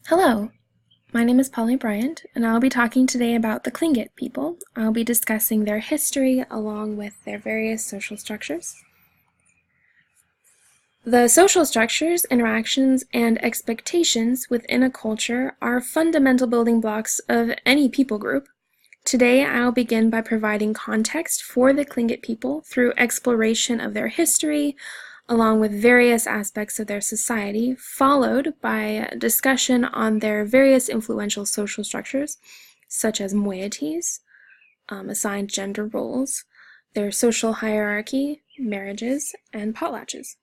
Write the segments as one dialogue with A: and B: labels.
A: Hello, my name is Polly Bryant, and I'll be talking today about the Tlingit people. I'll be discussing their history along with their various social structures. The social structures, interactions, and expectations within a culture are fundamental building blocks of any people group. Today, I'll begin by providing context for the Tlingit people through exploration of their history, along with various aspects of their society, followed by a discussion on their various influential social structures, such as moieties, assigned gender roles, their social hierarchy, marriages, and potlatches.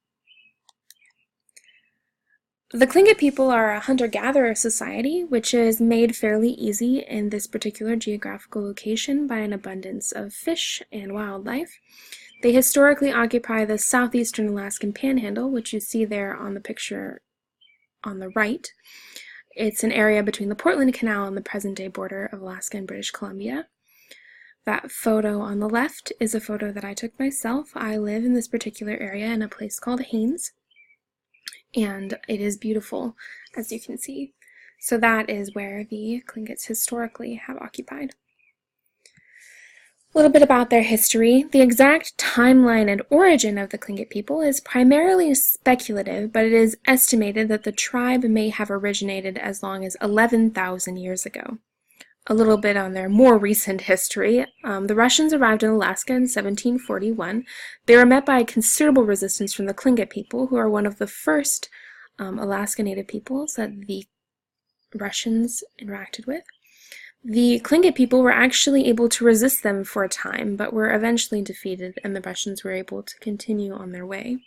A: The Tlingit people are a hunter-gatherer society, which is made fairly easy in this particular geographical location by an abundance of fish and wildlife. They historically occupy the southeastern Alaskan Panhandle, which you see there on the picture on the right. It's an area between the Portland Canal and the present-day border of Alaska and British Columbia. That photo on the left is a photo that I took myself. I live in this particular area in a place called Haines, and it is beautiful, as you can see. So that is where the Tlingits historically have occupied. A little bit about their history. The exact timeline and origin of the Tlingit people is primarily speculative, but it is estimated that the tribe may have originated as long as 11,000 years ago. A little bit on their more recent history. The Russians arrived in Alaska in 1741. They were met by considerable resistance from the Tlingit people, who are one of the first Alaska Native peoples that the Russians interacted with. The Tlingit people were actually able to resist them for a time, but were eventually defeated, and the Russians were able to continue on their way.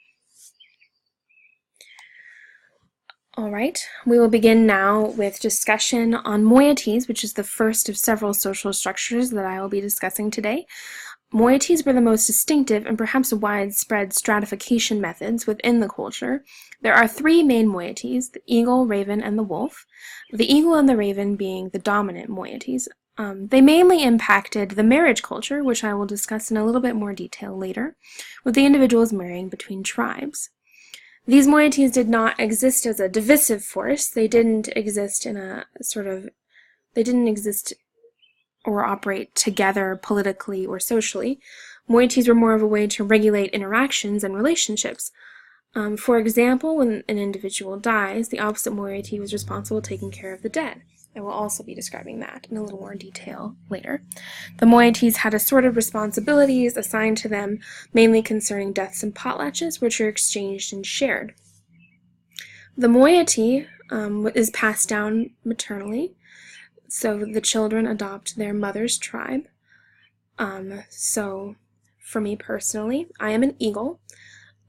A: All right, we will begin now with discussion on moieties, which is the first of several social structures that I will be discussing today. Moieties were the most distinctive and perhaps widespread stratification methods within the culture. There are three main moieties: the eagle, raven, and the wolf. The eagle and the raven being the dominant moieties. They mainly impacted the marriage culture, which I will discuss in a little bit more detail later, with the individuals marrying between tribes. These moieties did not exist as a divisive force. They didn't exist or operate together politically or socially. Moieties were more of a way to regulate interactions and relationships. For example, when an individual dies, the opposite moiety was responsible for taking care of the dead. I will also be describing that in a little more detail later. The moieties had assorted responsibilities assigned to them, mainly concerning deaths and potlatches, which are exchanged and shared. The moiety is passed down maternally, so the children adopt their mother's tribe. So for me personally, I am an eagle,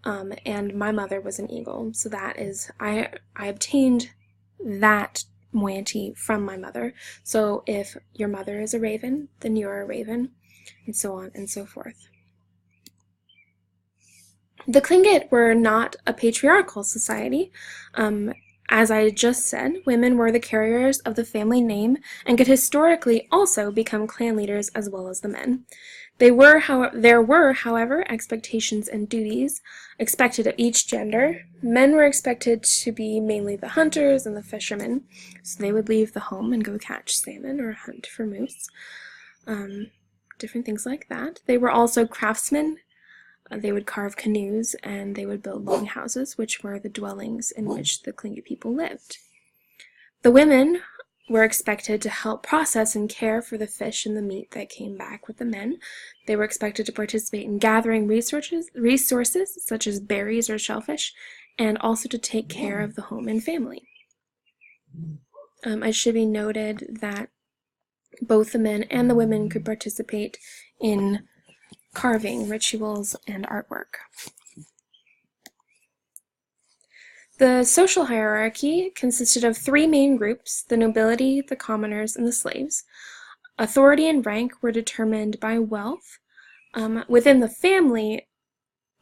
A: and my mother was an eagle. So that is, I obtained that moiety from my mother. So if your mother is a raven, then you're a raven, and so on and so forth. The Tlingit were not a patriarchal society. As I just said, women were the carriers of the family name and could historically also become clan leaders as well as the men. There were, however, expectations and duties expected of each gender. Men were expected to be mainly the hunters and the fishermen, so they would leave the home and go catch salmon or hunt for moose, different things like that. They were also craftsmen. They would carve canoes, and they would build longhouses, which were the dwellings in which the Tlingit people lived. The women were expected to help process and care for the fish and the meat that came back with the men. They were expected to participate in gathering resources such as berries or shellfish, and also to take care of the home and family. It should be noted that both the men and the women could participate in carving, rituals, and artwork. The social hierarchy consisted of three main groups: the nobility, the commoners, and the slaves. Authority and rank were determined by wealth. Within the family,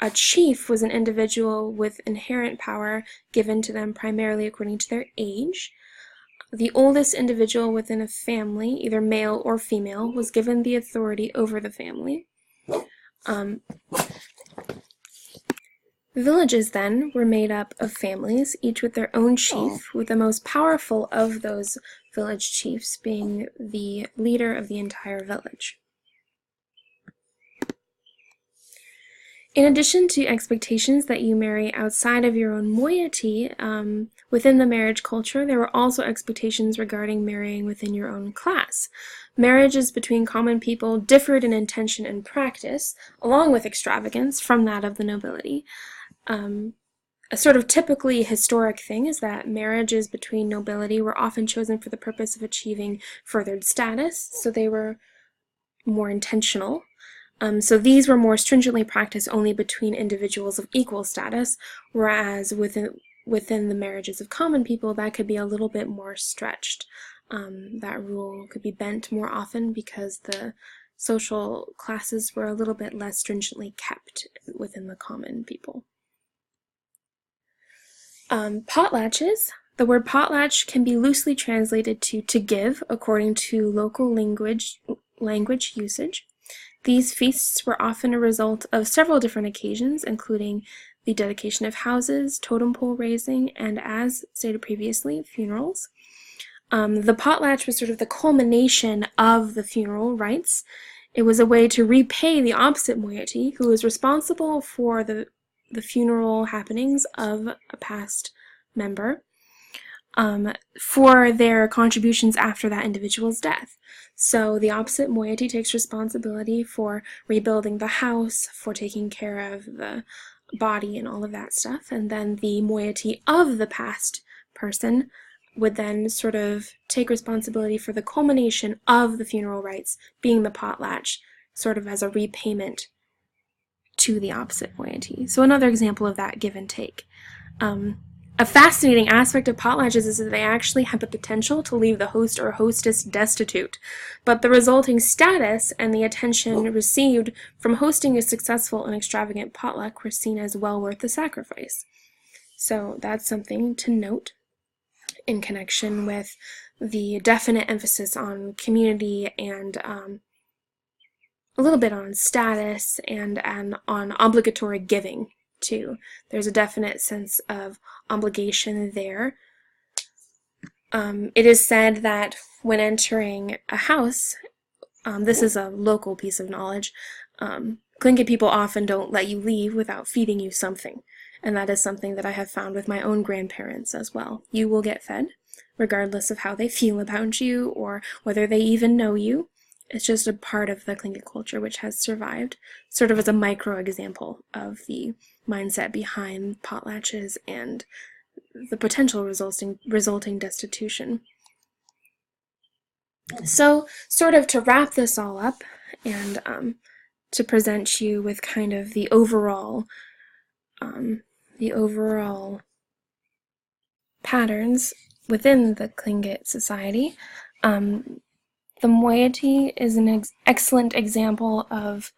A: a chief was an individual with inherent power given to them primarily according to their age. The oldest individual within a family, either male or female, was given the authority over the family. Villages then were made up of families, each with their own chief, with the most powerful of those village chiefs being the leader of the entire village. In addition to expectations that you marry outside of your own moiety, within the marriage culture, there were also expectations regarding marrying within your own class. Marriages between common people differed in intention and practice, along with extravagance, from that of the nobility. A sort of typically historic thing is that marriages between nobility were often chosen for the purpose of achieving furthered status, so they were more intentional. So these were more stringently practiced only between individuals of equal status, whereas within the marriages of common people, that could be a little bit more stretched. That rule could be bent more often because the social classes were a little bit less stringently kept within the common people. Potlatches. The word potlatch can be loosely translated to give, according to local language usage. These feasts were often a result of several different occasions, including the dedication of houses, totem pole raising, and, as stated previously, funerals. The potlatch was sort of the culmination of the funeral rites. It was a way to repay the opposite moiety, who was responsible for the funeral happenings of a past member, for their contributions after that individual's death. So the opposite moiety takes responsibility for rebuilding the house, for taking care of the body and all of that stuff, and then the moiety of the past person would then sort of take responsibility for the culmination of the funeral rites, being the potlatch, sort of as a repayment to the opposite moiety. So another example of that give and take. A fascinating aspect of potlatches is that they actually have the potential to leave the host or hostess destitute, but the resulting status and the attention received from hosting a successful and extravagant potluck were seen as well worth the sacrifice. So that's something to note in connection with the definite emphasis on community and a little bit on status and on obligatory giving too. There's a definite sense of obligation there. It is said that when entering a house, this is a local piece of knowledge, Tlingit people often don't let you leave without feeding you something, and that is something that I have found with my own grandparents as well. You will get fed, regardless of how they feel about you or whether they even know you. It's just a part of the Tlingit culture which has survived, sort of as a micro example of the mindset behind potlatches and the potential resulting destitution. So, sort of to wrap this all up and to present you with kind of the overall patterns within the Tlingit society. The moiety is an excellent example of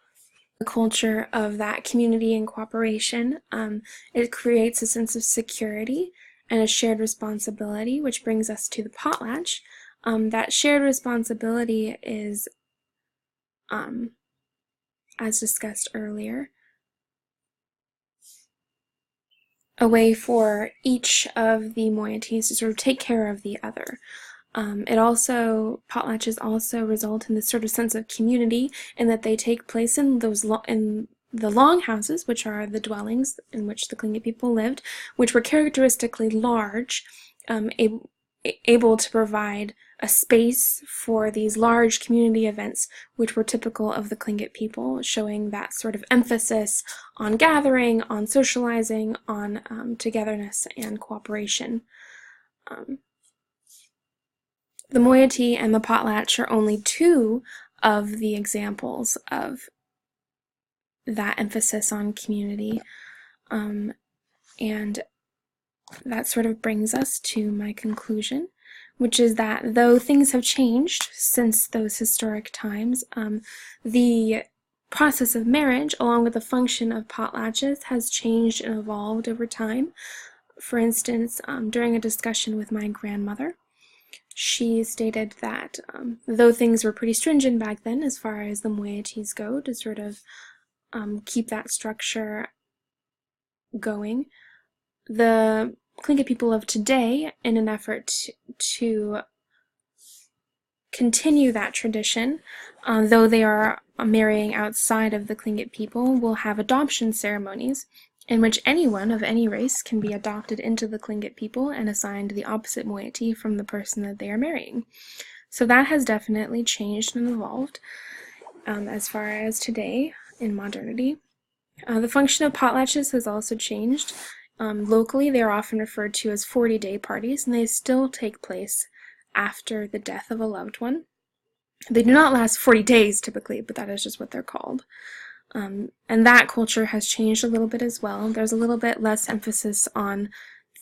A: the culture of that community and cooperation. It creates a sense of security and a shared responsibility, which brings us to the potlatch. That shared responsibility is, as discussed earlier, a way for each of the moieties to sort of take care of the other. Potlatches also result in this sort of sense of community in that they take place in in the longhouses, which are the dwellings in which the Tlingit people lived, which were characteristically large, able to provide a space for these large community events, which were typical of the Tlingit people, showing that sort of emphasis on gathering, on socializing, on togetherness and cooperation. The moiety and the potlatch are only two of the examples of that emphasis on community. And that sort of brings us to my conclusion, which is that though things have changed since those historic times, the process of marriage, along with the function of potlatches, has changed and evolved over time. For instance, during a discussion with my grandmother, she stated that though things were pretty stringent back then as far as the moieties go, to sort of keep that structure going, the Tlingit people of today, in an effort to continue that tradition, though they are marrying outside of the Tlingit people, will have adoption ceremonies in which anyone of any race can be adopted into the Tlingit people and assigned the opposite moiety from the person that they are marrying. So that has definitely changed and evolved as far as today in modernity. The function of potlatches has also changed. Locally, they are often referred to as 40-day parties, and they still take place after the death of a loved one. They do not last 40 days typically, but that is just what they're called. And that culture has changed a little bit as well. There's a little bit less emphasis on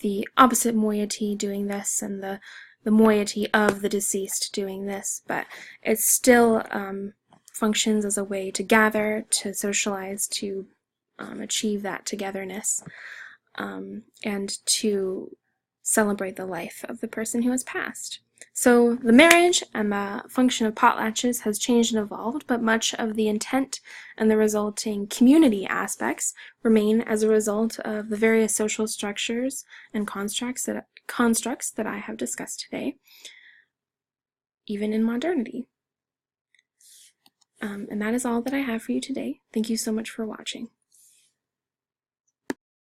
A: the opposite moiety doing this and the moiety of the deceased doing this, but it still functions as a way to gather, to socialize, to achieve that togetherness, and to celebrate the life of the person who has passed. So the marriage and the function of potlatches has changed and evolved, but much of the intent and the resulting community aspects remain as a result of the various social structures and constructs that I have discussed today, even in modernity. And that is all that I have for you today. Thank you so much for watching.